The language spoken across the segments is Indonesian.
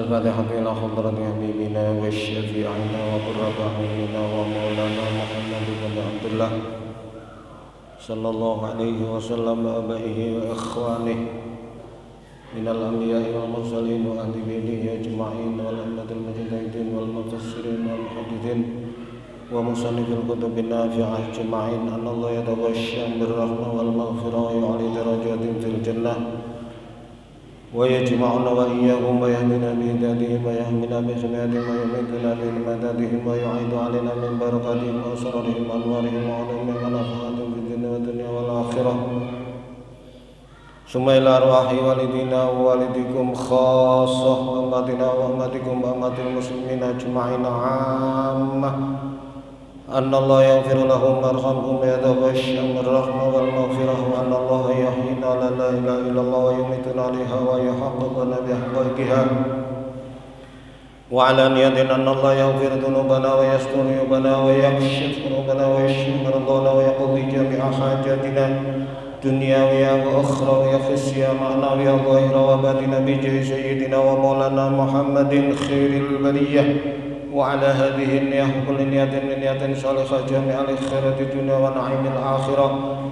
الفاتحة إلى حضرة حبيبنا وشفيعنا وقرة أعيننا ومولانا محمد بن عبد الله صلى الله عليه وسلم وآبائه وإخوانه من الأنبياء والمرسلين وأهل بيته أجمعين والأئمة المجتهدين والمفسرين والمحدثين ومصنف الكتب النافعة أجمعين أن الله يتغشى بالرحمة والمغفرة ويعلي درجات في الجنة ويجمعنا وإياهم ويهدنا بهداتهم ويهمنا بسمعتهم ويمدنا بمدادهم ويعيد علينا من بركاتهم وأسرارهم وأنوارهم وعلومهم ونفعاتهم في الدنيا والدنيا والآخرة ثم إلى أرواح والدينا ووالديكم خاصة وأمتنا وأمتكم وأمة المسلمين أجمعين عامة أن الله يغفر لهم ويرحمهم ويتغشى بالرحمة والمغفرة وأن الله يحيينا على لا إله إلا الله ويميتنا عليها ويحققنا بحقائقها وعلى نية أن الله يغفر ذنوبنا ويستر عيوبنا ويكشف ذنوبنا ويشفي مرضانا ويقضي جميع حاجاتنا دنياوية وأخروية خزية معنوية ظاهرة وباطنة بجاه سيدنا ومولانا محمد خير البرية وعلى هذه النية كل نية من نية صالحة جامعة لخيرات الدنيا ونعيم الآخرة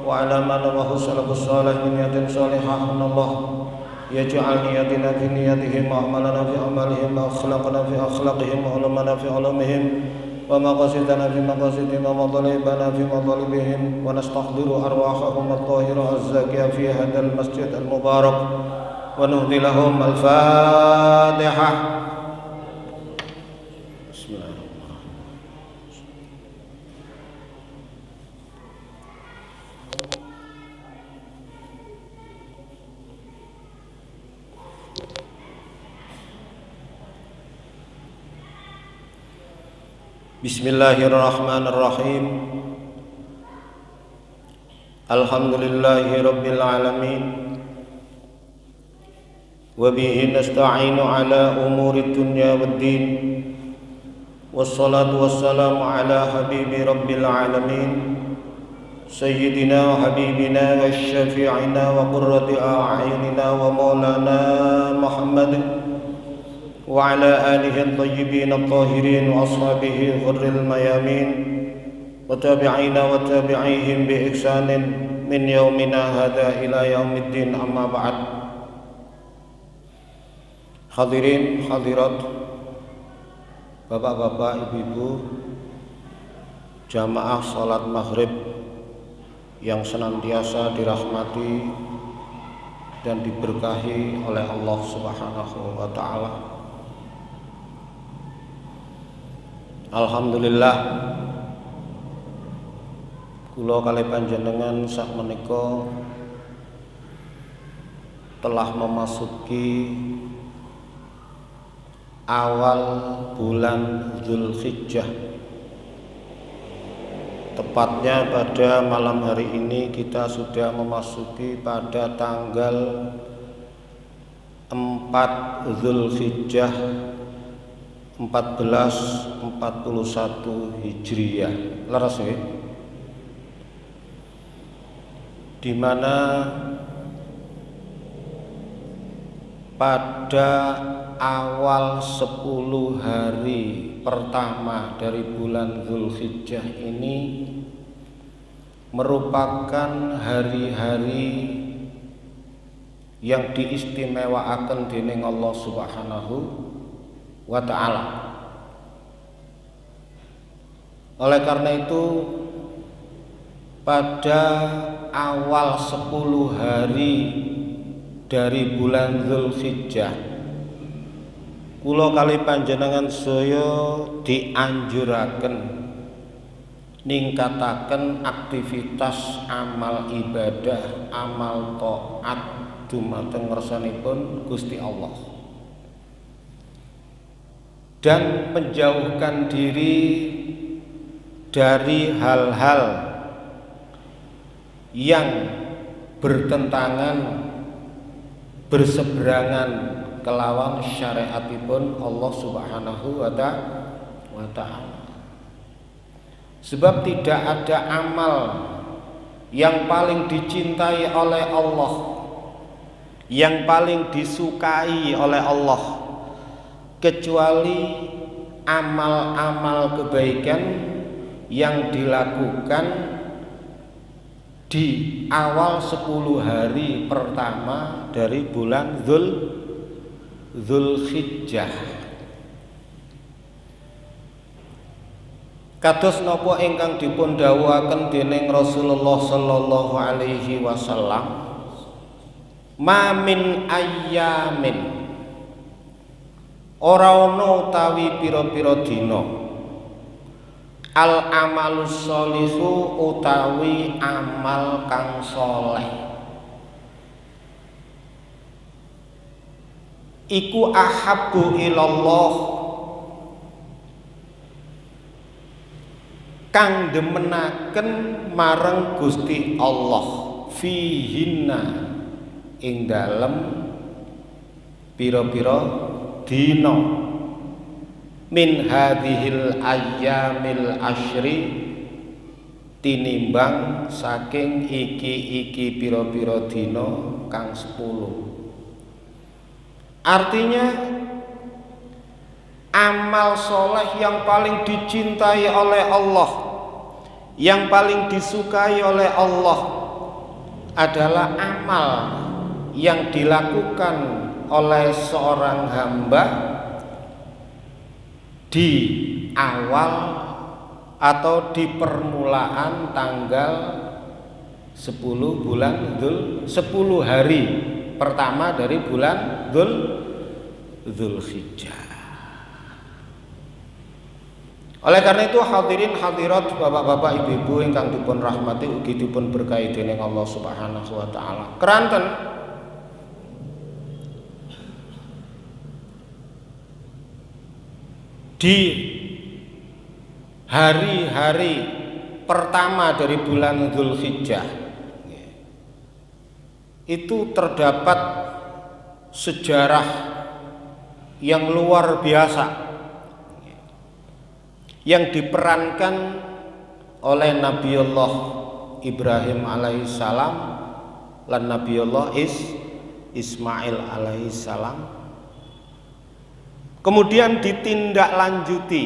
وعلى ما نواه السلف الصالح من نية صالحة أن الله يجعل نيتنا في نيتهم وأعمالنا في أعمالهم وأخلاقنا في أخلاقهم وعلومنا في علومهم ومقاصدنا في مقاصدهم ومطالبنا في مطالبهم ونستحضر أرواحهم الطاهرة الزاكية في هذا المسجد المبارك ونهدي لهم الفاتحة. بسم الله الرحمن الرحيم. Bismillahirrahmanirrahim. Alhamdulillahi rabbil alamin. Wa bihi nasta'inu ala umuri dunya waddin. Wassalatu wassalamu ala habibi rabbil alamin Sayyidina wa habibina wa syafi'ina wa qurrati a'yunina wa maulana Muhammad wa ala alihi at-tayyibin at-tahirin wa ashabihi ghurril mayamin wa tabi'ina wa tabi'ihim bi ihsanin min yaumina hadha ila yaumiddin amma ba'd. Hadirin hadirat, bapak-bapak, ibu-ibu, jamaah salat maghrib yang senantiasa dirahmati dan diberkahi oleh Allah Subhanahu wa ta'ala. Alhamdulillah, kula kalih panjenengan sak menika telah memasuki awal bulan Dzulhijjah. Tepatnya pada malam hari ini kita sudah memasuki pada tanggal 4 Dzulhijjah 1441 Hijriyah. Leres nggih? Di mana pada awal 10 hari pertama dari bulan Dzulhijjah ini merupakan hari-hari yang diistimewaaken dening Allah Subhanahu wa ta'ala. Oleh karena itu pada awal 10 hari dari bulan Dzulhijjah kula kali panjenengan saya dianjuraken ningkataken aktivitas amal ibadah, amal taat dumateng ngersanipun Gusti Allah dan menjauhkan diri dari hal-hal yang bertentangan, berseberangan kelawan syariatipun Allah Subhanahu wa ta'ala. Sebab tidak ada amal yang paling dicintai oleh Allah, yang paling disukai oleh Allah kecuali amal-amal kebaikan yang dilakukan di awal 10 hari pertama dari bulan Dzulhijjah. Kados napa ingkang dipun dawuhaken dening Rasulullah sallallahu alaihi wasallam, ma min ayyamin, ora ana utawi pira-pira dina, al amalus sholihu utawi amal kang saleh iku ahabbu ilallah, kang demenaken marang Gusti Allah, fihinna ing dalem pira-pira dina, min hadhil ayyamil asyri, tinimbang saking iki pira-pira dina kang 10. Artinya amal soleh yang paling dicintai oleh Allah, yang paling disukai oleh Allah adalah amal yang dilakukan oleh seorang hamba di awal atau di permulaan tanggal 10 bulan 10 hari pertama dari bulan Dzulhijjah. Oleh karena itu hadirin hadirat, bapak-bapak, ibu-ibu ingkang dipun rahmati ugi dipun berkahi dening Allah Subhanahu wa taala. Keranten di hari-hari pertama dari bulan Dzulhijjah itu terdapat sejarah yang luar biasa yang diperankan oleh Nabiullah Ibrahim alaihissalam lan Nabiullah Ismail alaihissalam, kemudian ditindaklanjuti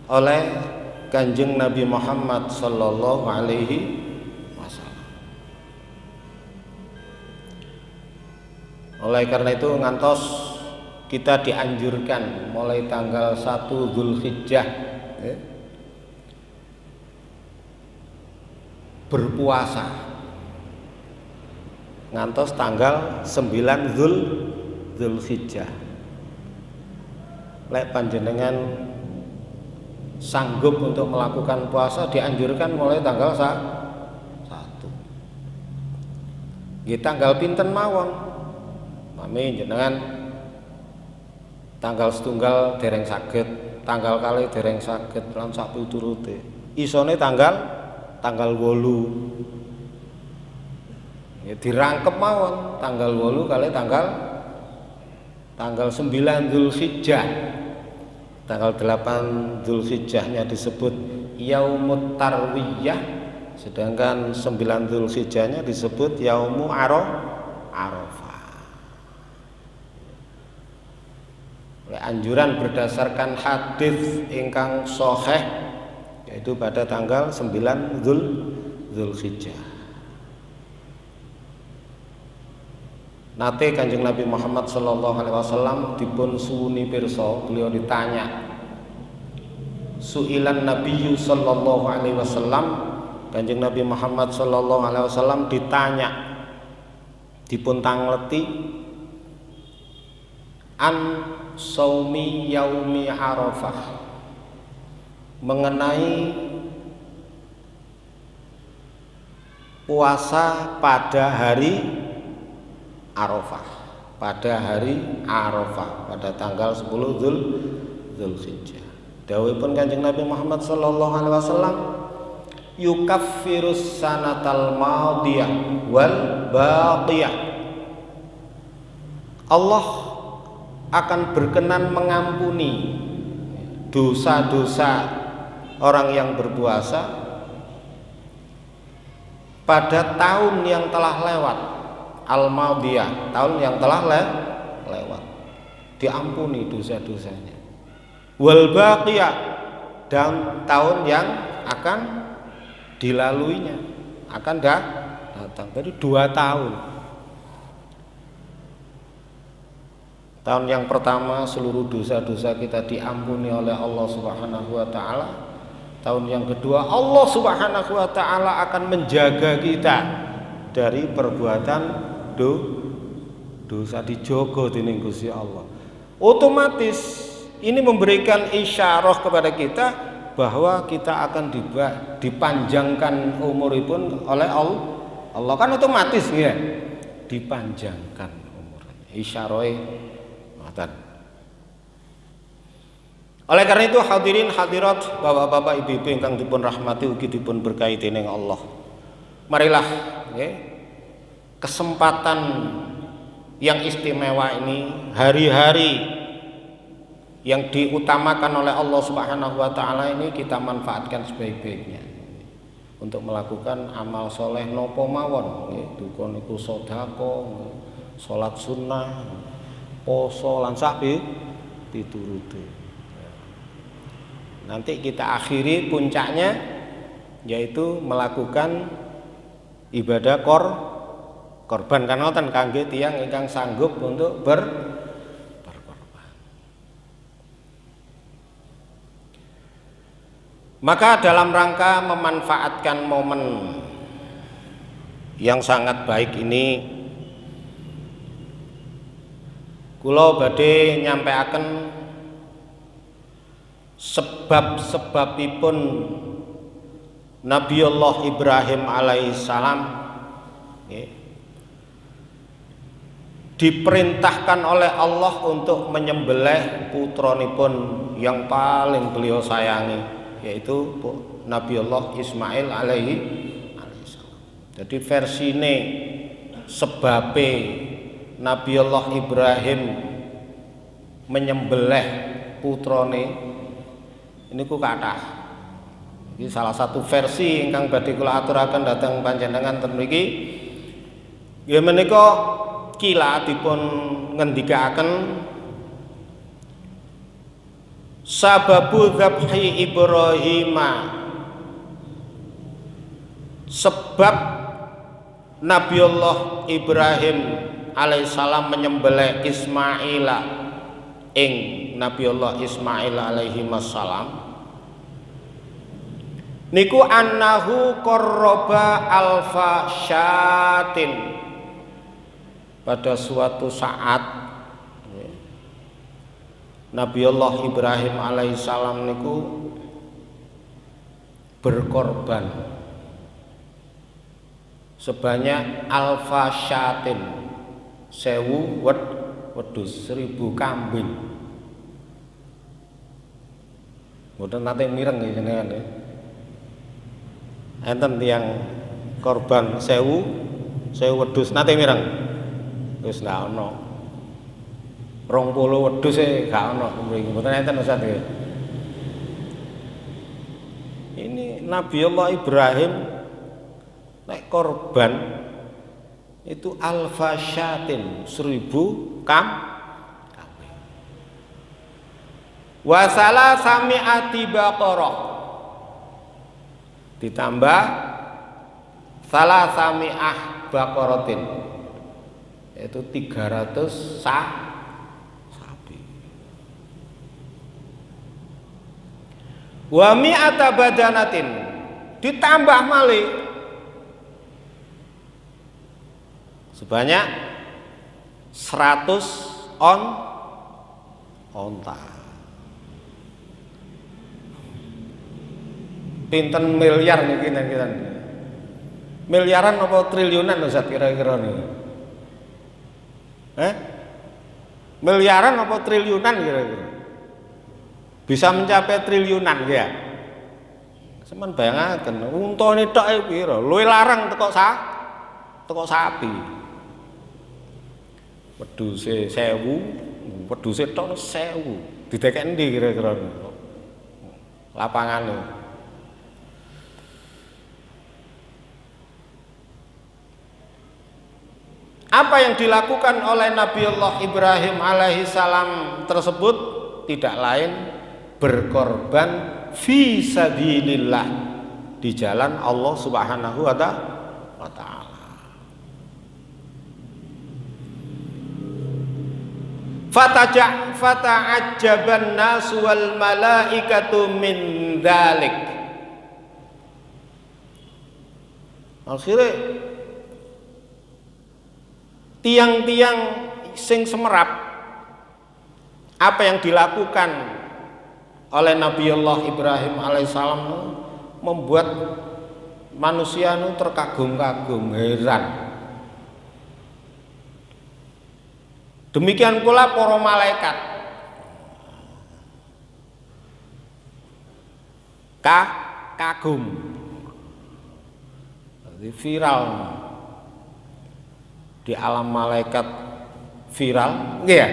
oleh Kanjeng Nabi Muhammad sallallahu alaihi wasallam. Oleh karena itu ngantos kita dianjurkan mulai tanggal 1 Dzulhijjah berpuasa ngantos tanggal 9 Dzulhijjah. Lek panjenengan sanggup untuk melakukan puasa dianjurkan mulai tanggal 1. Nggih tanggal pinten mawon. Mami jenengan tanggal setunggal dereng saged, tanggal kali dereng saged lan sak piturute. Isone tanggal 8. Ya dirangkep mawon tanggal 8 kali tanggal 9 Dzulhijjah. Tanggal 8 Dzulhijjahnya disebut Yaumut Tarwiyah, sedangkan 9 Dzulhijjahnya disebut Yaumu Arafah. Anjuran berdasarkan hadis ingkang sahih yaitu pada tanggal 9 Dzulhijjah. Nate Kanjeng Nabi Muhammad sallallahu alaihi wasallam dipun suwuni pirsa, beliau ditanya. Su'ilan Nabiyyu sallallahu alaihi wasallam, Kanjeng Nabi Muhammad sallallahu alaihi wasallam ditanya, dipun tangleti an saumi yaumi Arafah, mengenai puasa pada hari Arafah, pada tanggal 10 Dzulhijjah. Dawuhipun Kanjeng Nabi Muhammad sallallahu alaihi wasallam, yukaffirus sanatal madiyah wal baqiyah. Allah akan berkenan mengampuni dosa-dosa orang yang berpuasa pada tahun yang telah lewat, al-madiyah, tahun yang telah lewat, diampuni dosa-dosanya. Wal baqiyah, dan tahun yang akan dilaluinya akan datang. Jadi 2 tahun. Tahun yang pertama seluruh dosa-dosa kita diampuni oleh Allah Subhanahu wa taala. Tahun yang kedua Allah Subhanahu wa taala akan menjaga kita dari perbuatan dosa, dijogo dening Gusti Allah. Otomatis ini memberikan isyarah kepada kita bahwa kita akan dipanjangkan umuripun oleh Allah. Kan otomatis ya, dipanjangkan umurnya. Isyarah. Oleh karena itu hadirin hadirat, bapak-bapak, ibu-ibu ingkang dipun rahmati ugi dipun berkahi dening Allah. Marilah kesempatan yang istimewa ini, hari-hari yang diutamakan oleh Allah Subhanahu wa taala ini kita manfaatkan sebaik-baiknya untuk melakukan amal soleh nopo mawon, duka niku sedekah, salat sunnah, poso lan sak pituruté. Nanti kita akhiri puncaknya yaitu melakukan ibadah korban kan ngoten kangge tiyang ingkang sanggup untuk berkorban. Maka dalam rangka memanfaatkan momen yang sangat baik ini, kula badhe nyampeaken sebab-sebabipun Nabiullah Ibrahim alaihissalam diperintahkan oleh Allah untuk menyembelih putranipun yang paling beliau sayangi, yaitu Nabiullah Ismail alaihissalam. Jadi versine sebabe Nabiullah Ibrahim menyembelih putrane ini ku kathah. Ini salah satu versi ingkang badhe kula aturaken dhateng panjenengan ten mriki. Nggih menika kila dipun ngendikaken sababu dzabhi Ibrahim, sebab Nabiullah Ibrahim alaihissalam menyembelih Ismaila ing Nabiullah Ismail alaihi wassalam niku annahu qarraba alfa syatin. Pada suatu saat Nabiullah Ibrahim alaihissalam niku berkorban sebanyak alfa syatin, 1000 wedhus, 1000 kambing. Mboten nate mireng nggih jenengan nggih. Enten tiyang korban 1000 wedhus nate mireng. Wis ndak ana. 20 wedhus e gak ana mriki. Mboten enten Ustaz nggih. Ini Nabiullah Ibrahim nek korban itu alfa syatin, 1000 kambing. Wa salasami'ati baqarah, ditambah salasami'ah baqaratin, yaitu 300 sapi. Wa mi'ata badanatin, ditambah malih sebanyak 100 onta. Pinten miliar niki kita. Miliaran apa triliunan Ustaz kira-kira nih? Miliaran apa triliunan kira-kira? Bisa mencapai triliunan ya. Semen bayangaken untane tok e pira? Luwih larang teko sapi. Wedhuse 1000, wedhuse tok 1000. Didekek endi kira-kira? Lapangane. Apa yang dilakukan oleh Nabiullah Ibrahim alaihi salam tersebut tidak lain berkorban fi sabilillah, di jalan Allah Subhanahu wa taala. Fata'ajjaban nasu wal malaikatu min dzalik. Akhirnya tiang-tiang sing semerap apa yang dilakukan oleh Nabiullah Ibrahim alaihissalam membuat manusia terkagum-kagum, heran. Demikian pula para malaikat kagum. Jadi viral di alam malaikat, viral nggih ya,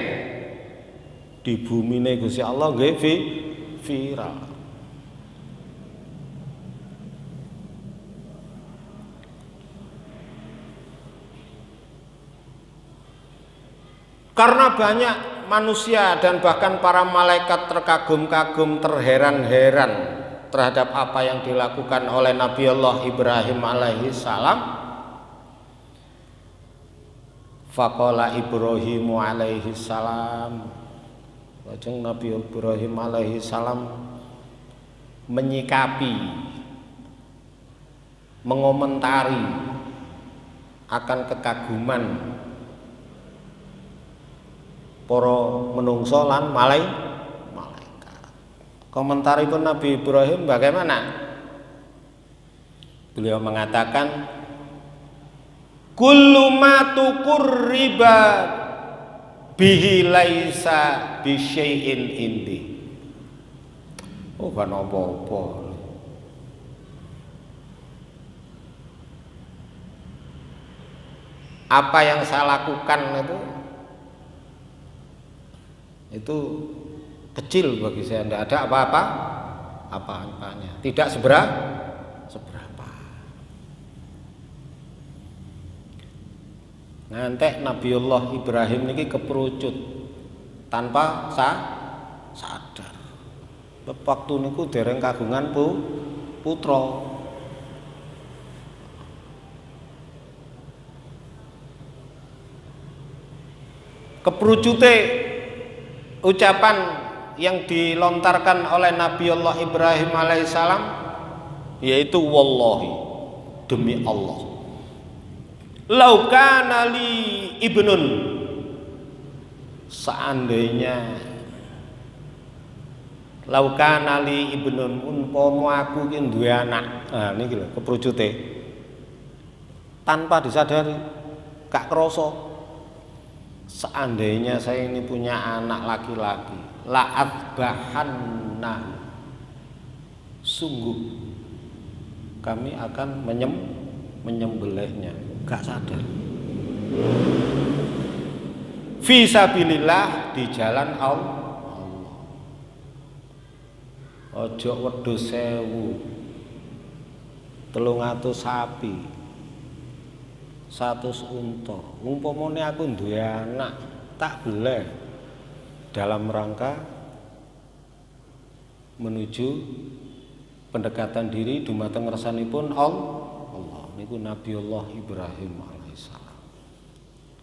di bumi ne Gusti Allah nggih viral. Karena banyak manusia dan bahkan para malaikat terkagum-kagum, terheran-heran terhadap apa yang dilakukan oleh Nabiullah Ibrahim alaihi salam. Faqala Ibrahim alaihi salam, lajeng Nabi Ibrahim alaihi salam menyikapi, mengomentari akan kekaguman para menungso lan malaikat. Komentaripun Nabi Ibrahim bagaimana? Beliau mengatakan, kullu ma tuqurriba bihi laisa bi syai'in indi. Oh, kan apa-apa. Apa yang saya lakukan itu kecil bagi saya, tidak ada apa-apanya, tidak seberapa. Ngantek Nabiullah Ibrahim niki keperucut tanpa sadar. Waktu niku dereng kagungan putra. Keperucute ucapan yang dilontarkan oleh Nabiullah Ibrahim alaihissalam yaitu wallahi, demi Allah, lau kana li ibnun, seandainya lau kana li ibnun, umpama aku ki duwe anak. Nah niki lho keperucute tanpa disadari, gak krasa. Seandainya saya ini punya anak laki-laki, la'adbahanna, sungguh kami akan menyembelihnya, gak sadar. Fisabilillah, di jalan Allah. Ojo wedhus 1000, 300 sapi, 100 unta. Umpamane aku duwe anak, tak beleh dalam rangka menuju pendekatan diri dumateng ngersanipun Allah. Niku Nabiullah Ibrahim alaihissalam.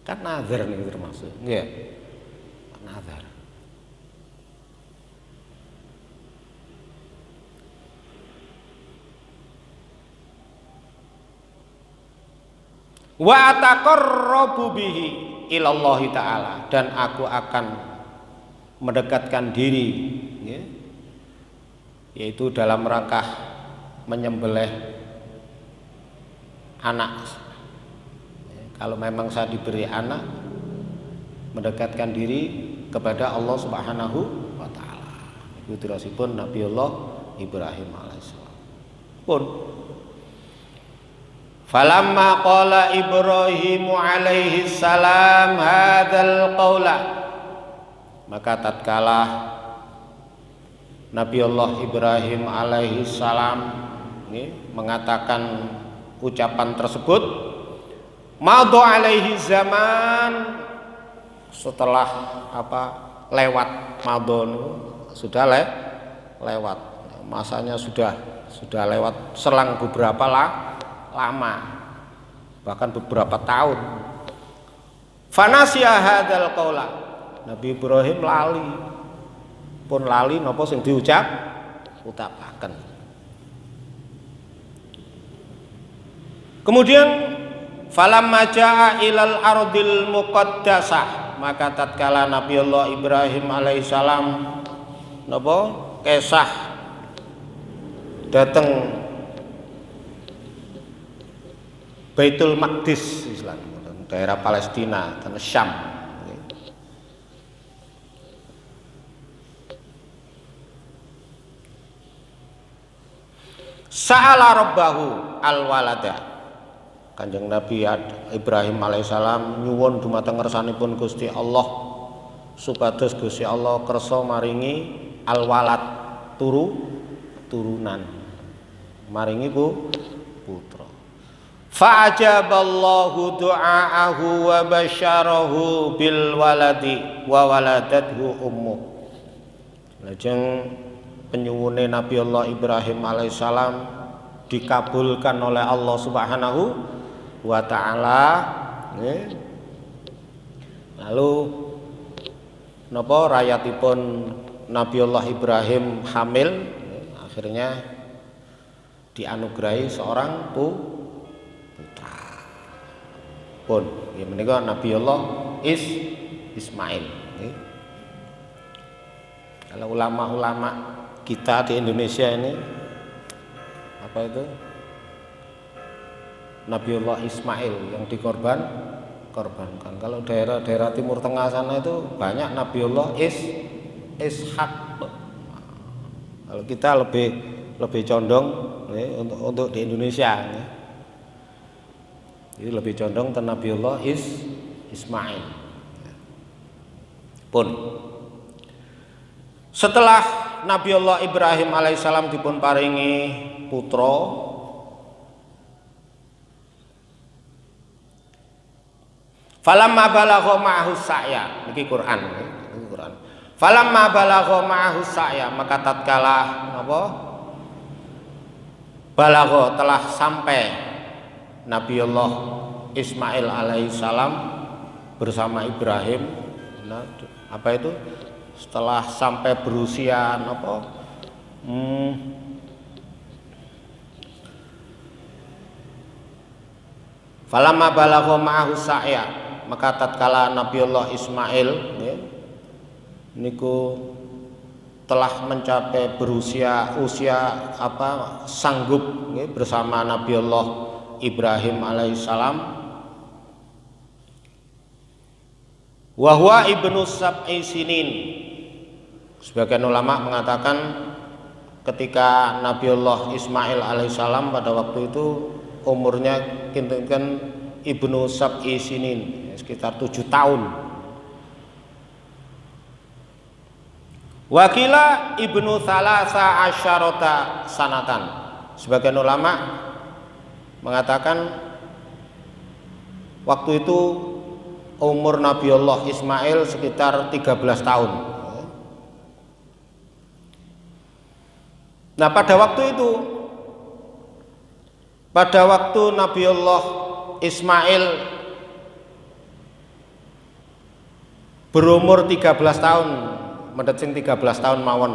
Kan nazar niku termasuk, nggih. Nazar. Wa ataqarrabu bihi ilallahi ta'ala, dan aku akan mendekatkan diri ya, yaitu dalam rangka menyembelih anak. Kalau memang saya diberi anak, mendekatkan diri kepada Allah Subhanahu wa taala. Iku terusipun Nabiullah Ibrahim alaihissalam. Pun falamma qala Ibrahim alaihi salam hadzal qaula, maka tatkala Nabiullah Ibrahim alaihi salam mengatakan ucapan tersebut, Madha alaihi zaman, setelah lewat madha sudah lewat masanya, sudah lewat selang beberapa lama, bahkan beberapa tahun. Fanasiya hadzal qaula, Nabi Ibrahim lali napa sing diucapaken. Kemudian falamma jaa ilal ardil muqaddasah, maka tatkala Nabiullah Ibrahim alaihissalam napa kesah dateng Baitul Maqdis, daerah Palestina, tanah Syam. Sa'ala rabbahu al-walada, Kanjeng Nabi Ibrahim alaihissalam nyuwun dumateng ngersanipun Gusti Allah supados Gusti Allah kersa maringi al-walad turunan, maringi putra. Fa'ajaballahu du'aahu wa basyarahu bil waladi wa waladathu ummu. Lajeng penyuwune Nabi Allah Ibrahim alaihissalam dikabulkan oleh Allah Subhanahu wa ta'ala. Lalu napa rayatipun Nabi Allah Ibrahim hamil, akhirnya dianugerahi seorang putra pun, ya menika Nabi Allah Ismail. Kalau ulama-ulama kita di Indonesia ini apa itu Nabiullah Ismail yang dikorbankan. Kalau daerah-daerah Timur Tengah sana itu banyak Nabiullah Ishak. Kalau kita lebih condong untuk di Indonesia ini, jadi lebih condong ke Nabiullah Ismail pun. Setelah Nabiullah Ibrahim alaihissalam dipun paringi putra, falamma balagha ma'ahu sa'ya, niki Quran. Falamma balagha ma'ahu sa'ya, maka tatkala apa? Balagha telah sampai Nabiullah Ismail alaihissalam bersama Ibrahim, apa itu? Setelah sampai berusia apa? Falamma balagha ma'ahu sa'ya, maka tatkala Nabiullah Ismail niku telah mencapai usia sanggup bersama Nabiullah Ibrahim alaihissalam, wa huwa ibnu sab'i sinin. Sebagian ulama mengatakan ketika Nabiullah Ismail alaihissalam pada waktu itu umurnya kinten ibnu sab'i sinin, sekitar 7 tahun. Wakila ibnu thalasa asyarota sanatan. Sebagian ulama mengatakan waktu itu umur Nabiullah Ismail sekitar 13 tahun. Nah, pada waktu Nabiullah Ismail berumur 13 tahun, mendecing 13 tahun mawon.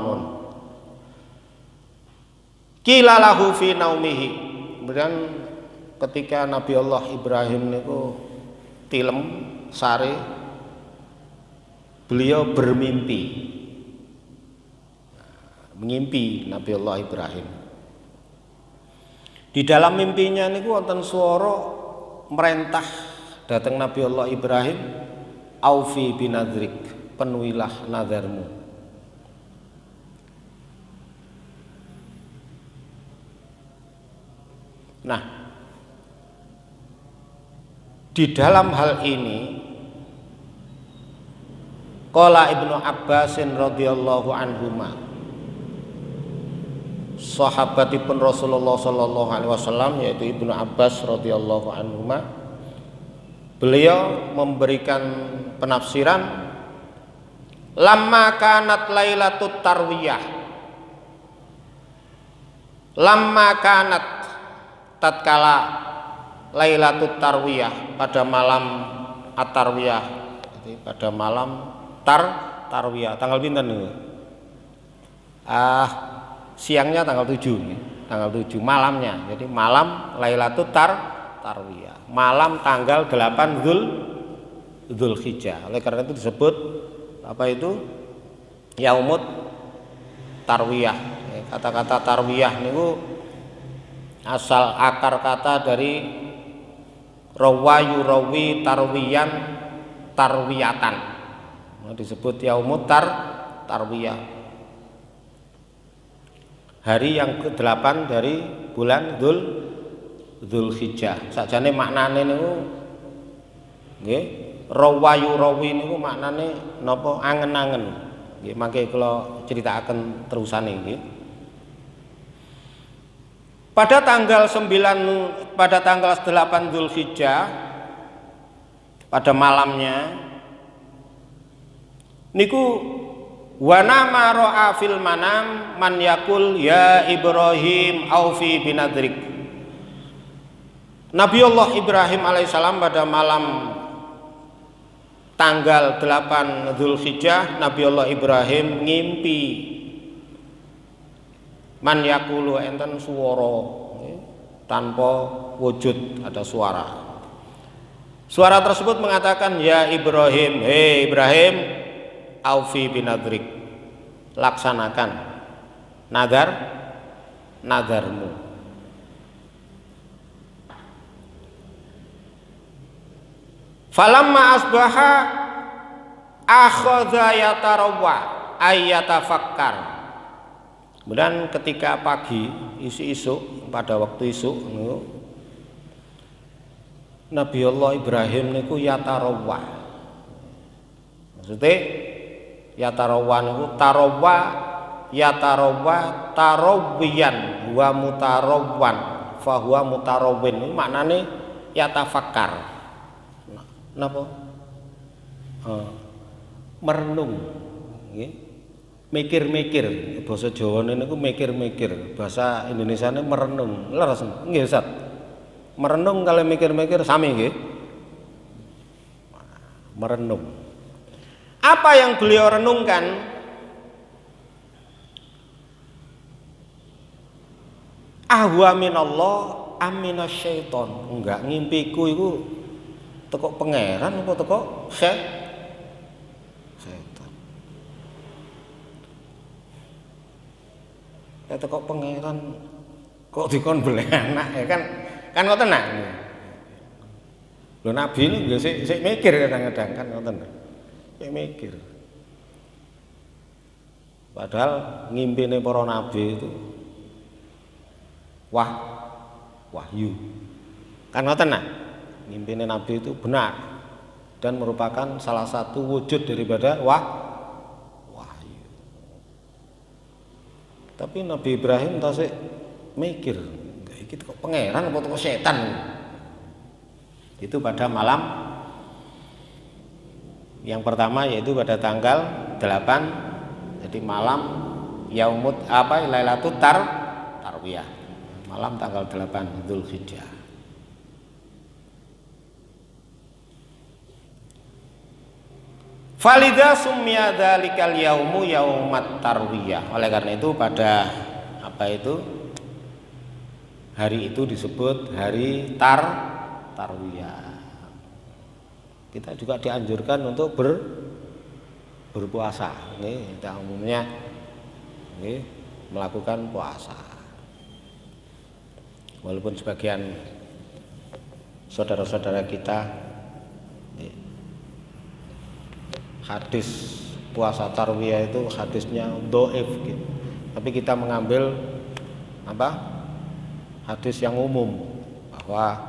Qila lahu fi naumihi. Kemudian ketika Nabiullah Ibrahim niku tilem sare, beliau bermimpi. Mengimpi Nabiullah Ibrahim. Di dalam mimpinya niku wonten swara merintah datang Nabiullah Ibrahim, aufi binadrik, penuhilah nazarmu. Nah, di dalam hal ini qala Ibnu Abbasin radhiyallahu anhuma, sahabatipun Rasulullah sallallahu alaihi wasallam yaitu Ibnu Abbas radhiyallahu anhuma, beliau memberikan penafsiran lamma kanat lailatut tarwiyah, lamma kanat tatkala lailatut tarwiyah, pada malam at-tarwiyah, jadi pada malam tarwiyah tanggal pinten niku? Siangnya tanggal 7 ya. Tanggal 7 malamnya. Jadi malam lailatut tarwiyah. Malam tanggal 8 Dzulhijjah. Oleh karena itu disebut apa itu? Yaumut tarwiyah. Kata-kata tarwiyah niku asal akar kata dari rawa yurawi tarwiyan tarwiyatan. Disebut yaumut tarwiyah. Hari yang ke-8 dari bulan Dzulhijjah. Sakjane maknane niku nggih, rawa yurawi niku maknane napa angen-angen. Nggih, mangke kula critakaken terusane nggih. Pada tanggal 8 Dzulhijjah, pada malamnya niku wa nama ra'a fil manam man yakul ya Ibrahim aufi binadrik. Nabiullah Ibrahim alaihissalam pada malam tanggal 8 Dzulhijjah, Nabiullah Ibrahim ngimpi man yakulu enten swara tanpa wujud, ada suara. Suara tersebut mengatakan ya Ibrahim, hei Ibrahim, aufi binadrik, laksanakan nadarmu. Falamma asbaha akhadha yatarawwa ayyatafakkar. Kemudian ketika pagi isu-isu, pada waktu isu Nabiullah Ibrahim niku yatarawwa. Maksudnya yatarawwa niku yatarawwa tarawwiyan wa mutarawwan fa huwa mutarawwin. Maknane yatafakkar. Napa? Merenung nggih. Mikir-mikir, bahasa Jawa niku mikir-mikir, bahasa Indonesiane merenung. Leres nggih, Ustaz. Merenung kalau mikir-mikir sami nggih. Merenung. Apa yang beliau renungkan? Ahwa minallah aminasyaiton. Enggak, ngimpiku iku teko pangeran apa teko setan. Teko pangeran kok dikon boleh anak ya kan ngoten nak. Lho nabi niku sik mikir kadang-kadang kan ngoten. Sik mikir. Padahal ngimpine para nabi itu wahyu. Kan ngoten nak. Ngimpine nabi itu benar dan merupakan salah satu wujud daripada wahyu. Tapi Nabi Ibrahim tasik mikir, iki kok pangeran apa kok setan. Itu pada malam yang pertama, yaitu pada tanggal 8, jadi malam yaumut lailatut tarwiyah. Malam tanggal 8 Dzulhijjah. Falidha summiya dzalikal yaumu yaumat tarwiyah. Oleh karena itu pada hari itu disebut hari tarwiyah. Kita juga dianjurkan untuk berpuasa. Ini kita umumnya melakukan puasa. Walaupun sebagian saudara-saudara kita hadis puasa tarwiyah itu hadisnya dhaif gitu. Tapi kita mengambil hadis yang umum bahwa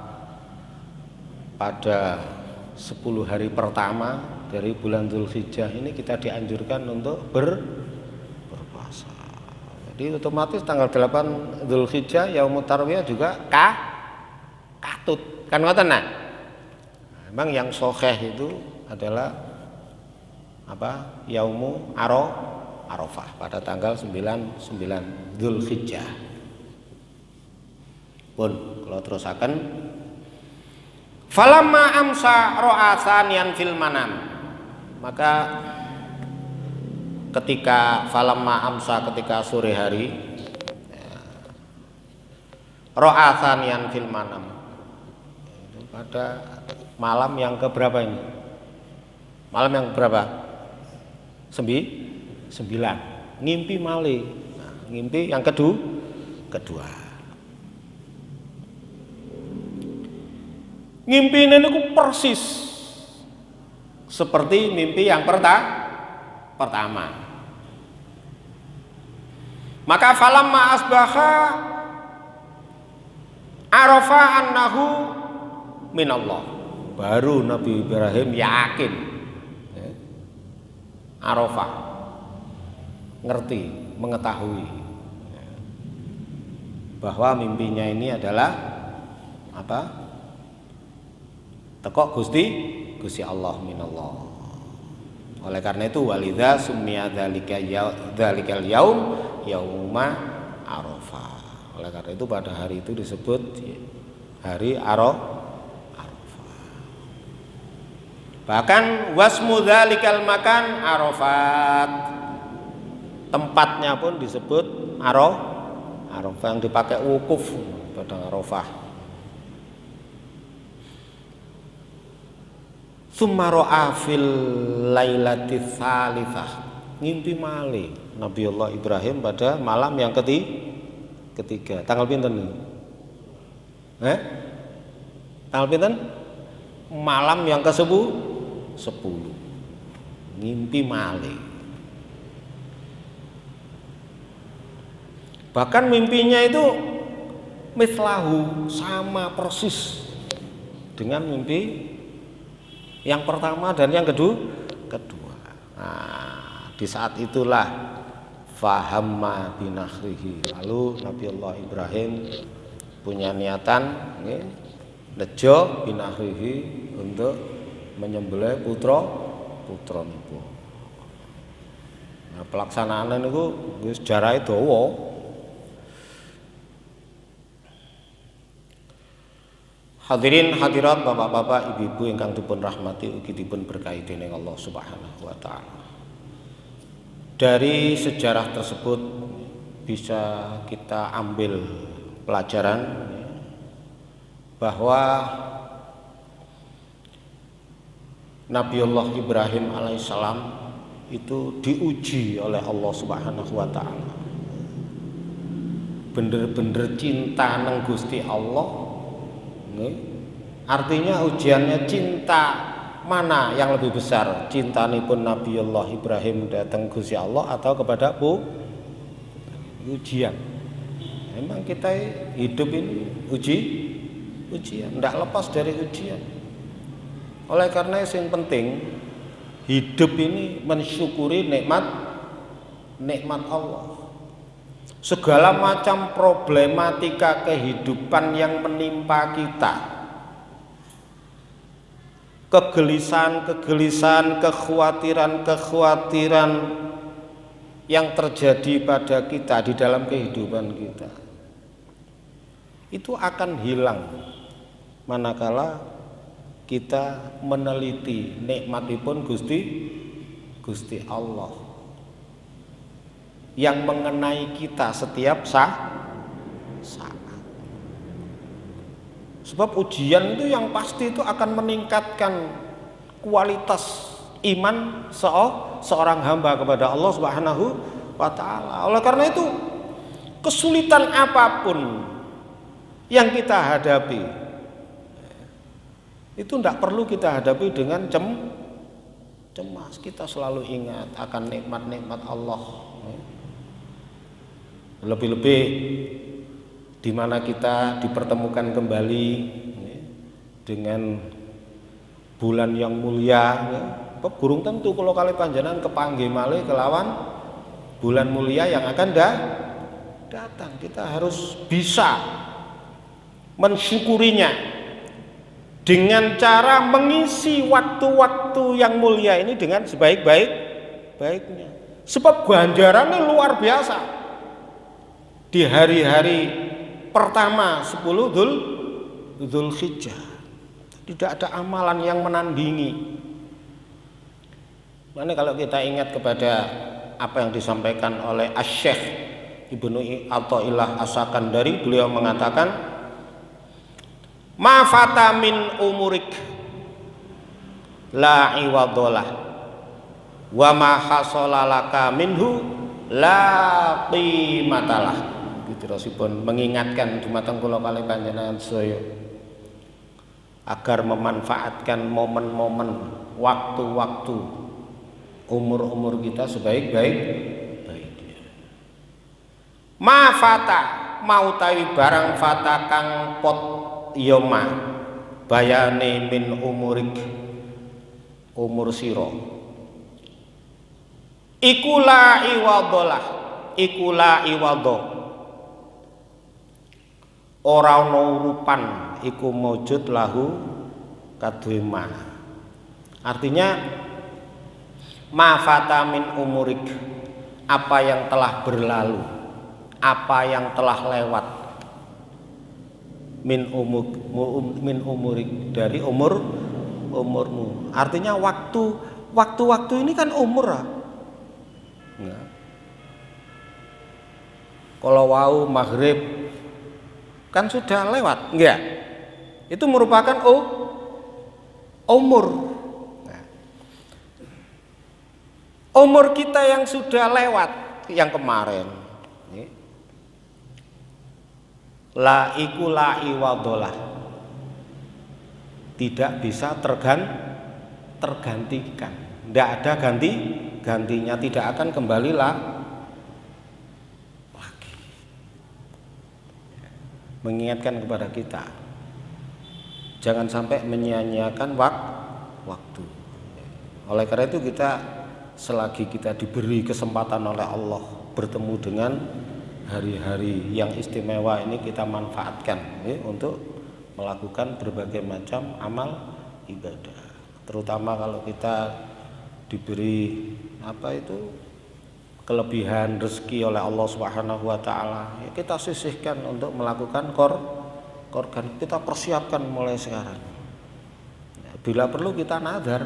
pada 10 hari pertama dari bulan Dzulhijjah ini kita dianjurkan untuk berpuasa. Jadi otomatis tanggal 8 Dzulhijjah yaumut tarwiyah juga katut. Kan ngoten nah. Memang yang sahih itu adalah apa? Yaumu Arafah pada tanggal 9 Dzulhijjah. Pun kalau terusaken falamma amsa ra'a tsaniyan fil manam. Maka ketika falamma amsa, ketika sore hari, ra'a tsaniyan fil manam, pada malam yang keberapa ini? Malam yang berapa? 9. Ngimpi malih. Nah, ngimpi yang kedua. Ngimpi ini persis seperti mimpi yang pertama. Maka falamma asbaha arafa annahu minallah. Baru Nabi Ibrahim yakin, Arafah, ngerti, mengetahui bahwa mimpinya ini adalah apa? Tekok Gusti Allah minallah. Oleh karena itu walidza summiya dzalikal yaum yauma Arafah. Oleh karena itu pada hari itu disebut hari Arafah. Bahkan wasmu dzalikal makan Arafat. Tempatnya pun disebut Arafah, yang dipakai wukuf pada Arafah. Tsumma ra'a fil lailati tsalitsah. Ngimpi malih Nabiullah Ibrahim pada malam yang ketiga. Tanggal pinten nih? Tanggal pinten? Malam yang ke-10. Ngimpi malih. Bahkan mimpinya itu mislahu, sama persis dengan mimpi yang pertama dan yang kedua. Nah, di saat itulah fahamma binahrihi. Lalu Nabiullah Ibrahim punya niatan nejo binahrihi untuk menyembelih putra niku. Nah, pelaksanaan niku wis jarahe dawa. Hadirin hadirat bapak-bapak, ibu-ibu ingkang dipun rahmati ugi dipun berkahi dening Allah Subhanahu wa taala. Dari sejarah tersebut bisa kita ambil pelajaran bahwa Nabiullah Ibrahim alaihissalam itu diuji oleh Allah Subhanahu wa taala. Bener-bener cinta nang Gusti Allah. Artinya ujiannya cinta mana yang lebih besar? Cintanipun Nabiullah Ibrahim datang Gusti Allah atau kepada ujian? Memang kita hidup ini ujian, tidak lepas dari ujian. Oleh karena itu yang penting hidup ini mensyukuri nikmat Allah. Segala macam problematika kehidupan yang menimpa kita, kegelisahan, kekhawatiran yang terjadi pada kita di dalam kehidupan kita, itu akan hilang manakala kita meneliti nikmatipun Gusti Allah yang mengenai kita setiap saat. Sebab ujian itu yang pasti itu akan meningkatkan kualitas iman seorang hamba kepada Allah Subhanahu wa taala. Oleh karena itu, kesulitan apapun yang kita hadapi itu tidak perlu kita hadapi dengan cemas. Kita selalu ingat akan nikmat-nikmat Allah. Lebih-lebih di mana kita dipertemukan kembali dengan bulan yang mulia. Gurung tentu kalau kali panjenengan kepanggih malih kelawan bulan mulia yang akan datang. Kita harus bisa mensyukurinya. dengan cara mengisi waktu-waktu yang mulia ini dengan sebaik-baiknya. Sebab ganjarannya luar biasa. Di hari-hari pertama 10 Dzulhijjah tidak ada amalan yang menandingi. Mana kalau kita ingat kepada apa yang disampaikan oleh Asy-Syaikh Ibnu Athaillah As-Sakandari, beliau mengatakan ma fata min umurik la iwadolah wa ma hasala laka minhu la qimatalah. Terusipun mengingatkan dumateng kula kalih panjenengan sedaya agar memanfaatkan momen-momen waktu-waktu umur-umur kita sebaik-baiknya. Ma fata mau tawi barang fata kang pot yoma bayane min umurik umur siro ikula iwadolah ikula iwado ora ana urupan iku maujud lahu kadue ma. Artinya ma fata min umurik, apa yang telah berlalu, apa yang telah lewat, min umurik dari umurmu. Artinya waktu ini kan umur. Nah. Kalau wau maghrib kan sudah lewat, enggak? Itu merupakan umur. Nah. Umur kita yang sudah lewat, yang kemarin. La iku la iwadolah, tidak bisa tergantikan, tidak ada gantinya, tidak akan kembali lagi. Mengingatkan kepada kita jangan sampai menyia-nyiakan waktu. Oleh karena itu kita selagi kita diberi kesempatan oleh Allah bertemu dengan hari-hari yang istimewa ini, kita manfaatkan untuk melakukan berbagai macam amal ibadah. Terutama kalau kita diberi kelebihan rezeki oleh Allah Subhanahu wa taala, kita sisihkan untuk melakukan korban. Kita persiapkan mulai sekarang. Bila perlu kita nazar.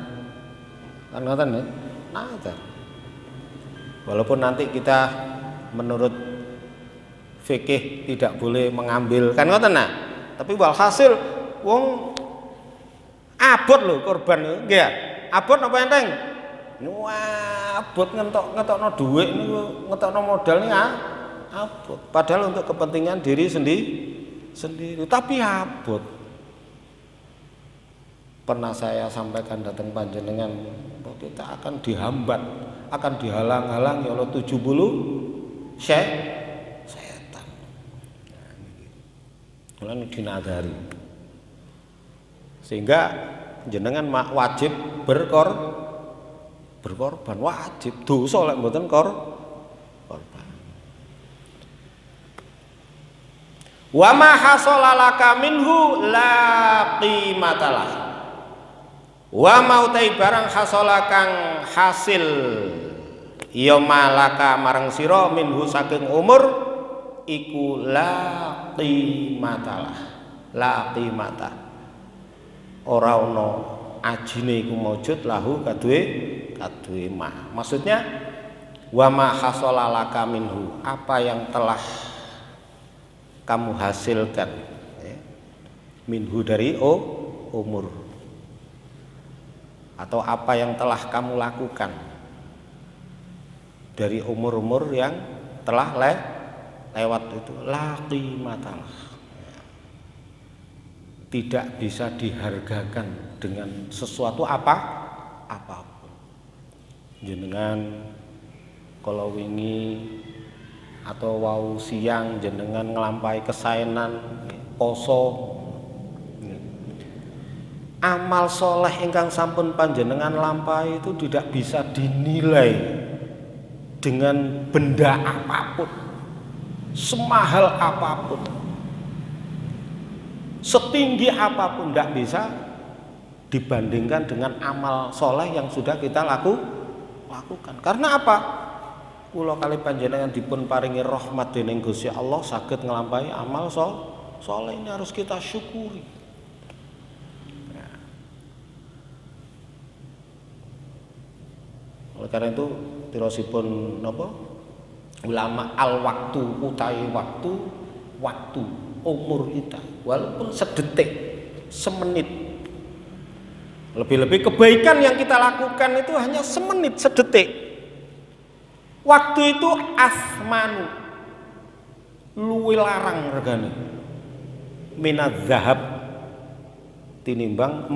Kan ngoten ya? Nazar. Walaupun nanti kita menurut fikih tidak boleh mengambil, kan ngoten nah. Tapi walhasil wong abot lho korban nggih. Abot apa enteng? Wah, abot ngetokno dhuwit niku, ngetokno modal niku abot. Padahal untuk kepentingan diri sendiri, tapi abot. Pernah saya sampaikan datang panjenengan, kita akan dihambat, akan dihalang-halangi oleh 70 setan. Mulane dinadari. Sehingga jenengan wajib berkorban, wajib dosa lek mboten korban. Wa ma hasala laka minhu la qimatalah. Wa mautai barang hasala kang hasil ya malaka marang sira minhu saking umur iku la qimatalah. La qimata. Ora ana ajine iku maujud lahu kadue mah. Maksudnya wa ma hasala laka minhu, apa yang telah kamu hasilkan minhu dari umur, atau apa yang telah kamu lakukan dari umur-umur yang telah lewat itu la qimatalah, tidak bisa dihargakan dengan sesuatu apapun. Jenengan kalau wingi atau wau siang jenengan nglampahi kesaenan poso, amal soleh ingkang sampun panjenengan lampahi itu tidak bisa dinilai dengan benda apapun, semahal apapun, setinggi apapun, tidak bisa dibandingkan dengan amal soleh yang sudah kita lakukan. Karena apa? Kula kali panjenengan dipun paringi rahmat dening Gusti Allah saged nglampahi amal soleh, ini harus kita syukuri. Oleh karena itu tirosipun napa? Ulama al waktu utawi waktu umur kita walaupun sedetik, semenit. Lebih-lebih kebaikan yang kita lakukan itu hanya semenit, sedetik. Waktu itu asmanu luwih larang regane minaz zahab tinimbang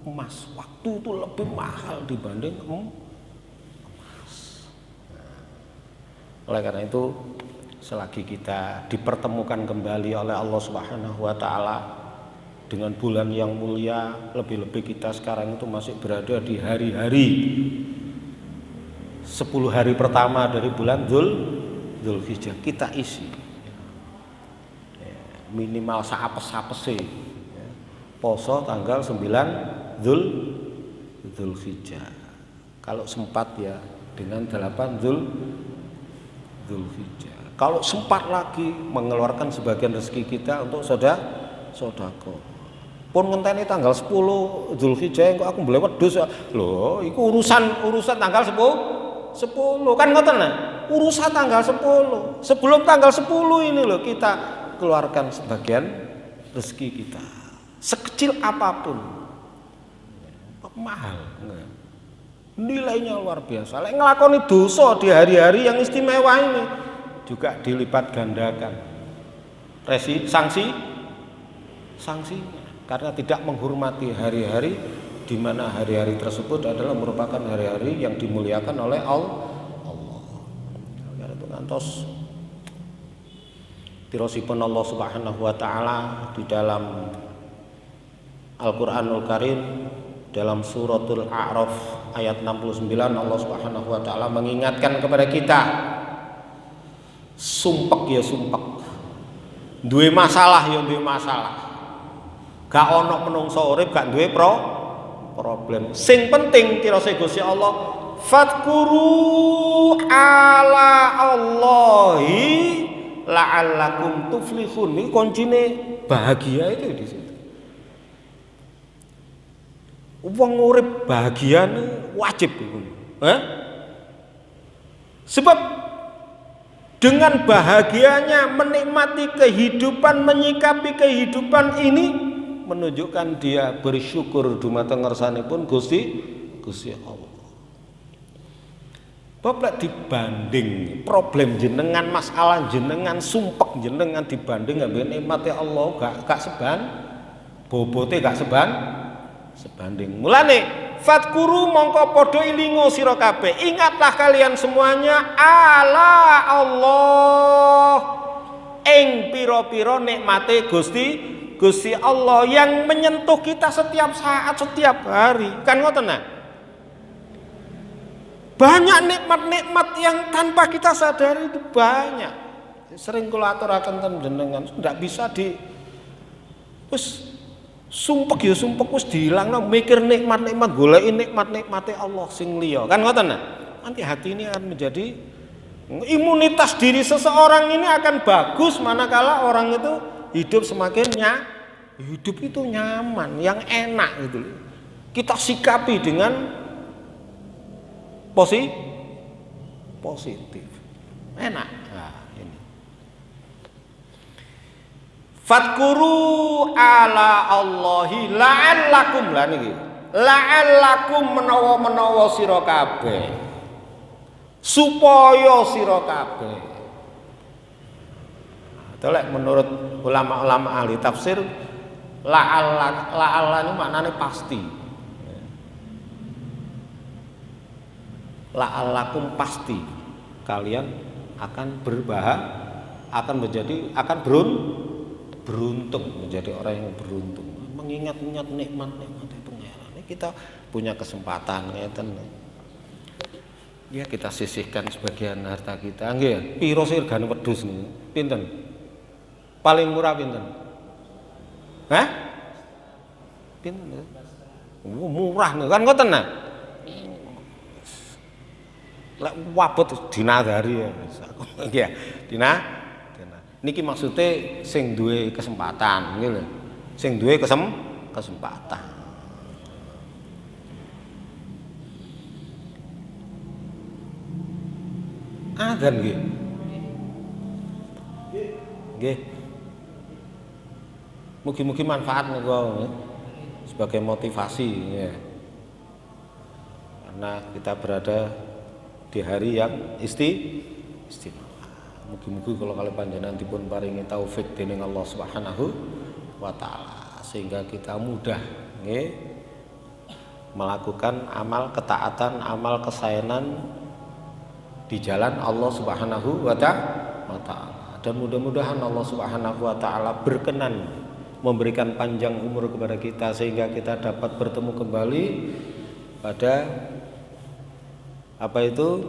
emas. Waktu itu lebih mahal dibanding emas. Oleh karena itu selagi kita dipertemukan kembali oleh Allah Subhanahu wa taala dengan bulan yang mulia, lebih-lebih kita sekarang itu masih berada di hari-hari 10 hari pertama dari bulan Dzulhijjah, kita isi minimal saapes-apese poso tanggal 9 Dzulhijjah. Kalau sempat ya dengan 8 Dzulhijjah. Kalau sempat lagi mengeluarkan sebagian rezeki kita untuk sodako. Pun ngenteni tanggal 10 Dzulhijjah kok aku boleh wedhus lho, iku urusan tanggal 10 kan ngoten nah. Urusan tanggal 10. Sebelum tanggal 10 ini loh kita keluarkan sebagian rezeki kita. Sekecil apapun. Mahal. Nilainya luar biasa. Lek nglakoni dosa di hari-hari yang istimewa ini juga dilipat gandakan. Sanksinya karena tidak menghormati hari-hari di mana hari-hari tersebut adalah merupakan hari-hari yang dimuliakan oleh Allah. Karena itu ngantos tirosipun Allah Subhanahu wa taala di dalam Al-Qur'anul Karim dalam suratul A'raf ayat 69 Allah Subhanahu wa taala mengingatkan kepada kita sumpek ya sumpek, duwe masalah ya duwe masalah, gak ono menungso urip gak duwe problem. Sing penting tirose Gusti Allah fadkuru ala Allahi la'allakum tuflihun. Ini kuncine bahagia itu di situ. Wong urip bahagia wajib sebab dengan bahagianya menikmati kehidupan, menyikapi kehidupan ini menunjukkan dia bersyukur dumateng ngersanipun Gusti Allah. Bapak dibanding problem jenengan, masalah jenengan, sumpek jenengan dibanding ambek nikmate Allah gak bobote gak sebanding. Mulane fatkuru mongko padha ilingo sira kabeh, ingatlah kalian semuanya ala Allah ing pira-pira nikmate Gusti Allah yang menyentuh kita setiap saat, setiap hari. Kan ngoten nah. Banyak nikmat-nikmat yang tanpa kita sadari itu banyak. Sering kula aturaken ten jenengan, ndak bisa wis sumpek ya sumpek wis dilangno mikir nikmat-nikmat, goleki nikmat-nikmate Allah sing liya. Kan ngoten nah. Nanti hati ini akan menjadi imunitas diri seseorang ini akan bagus manakala orang itu hidup semakin hidup itu nyaman, yang enak gitu. Kita sikapi dengan positif. Enak. Nah, ini. Fadkuru ala Allahi la'allakum lah niki. La'allakum menawa sira kabeh. Supaya sira kabeh. Telek menurut ulama-ulama ahli tafsir la'alla ini maknanya pasti. La'allakum pasti kalian akan beruntung menjadi orang yang beruntung, mengingat-ingat nikmat-nikmat pengeran. Kita punya kesempatan ngeten. Ya kita sisihkan sebagian harta kita. Nggih, piro sih regane wedhus niku? Pinten? Paling murah pinten? Hah? Pinten? Murah nih kan ngoten nah. Lek wabot dinadari ya. Nggih, dina. Niki maksudnya sing duwe kesempatan nggih lho. Sing duwe kesempatan. Adzan nggih. Nggih. Mugi-mugi manfaat niku sebagai motivasi ya. Karena kita berada di hari yang istimewa. Mugi-mugi kalau kali panjenengan dipun paringi taufik dening Allah Subhanahu wa taala sehingga kita mudah nggih melakukan amal ketaatan, amal kesayangan di jalan Allah Subhanahu wa taala. Dan mudah-mudahan Allah Subhanahu wa taala berkenan memberikan panjang umur kepada kita sehingga kita dapat bertemu kembali pada apa itu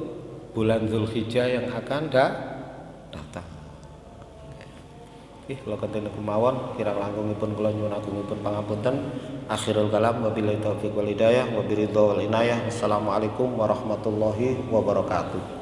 bulan Zulhijjah yang akan datang. Kalau konten kemawon kirang langkungipun kula nyuwun agungipun pangapunten. Akhirul kalam wabillahi taufiq wal hidayah wabiridho wal inayah. Wassalamualaikum warahmatullahi wabarakatuh.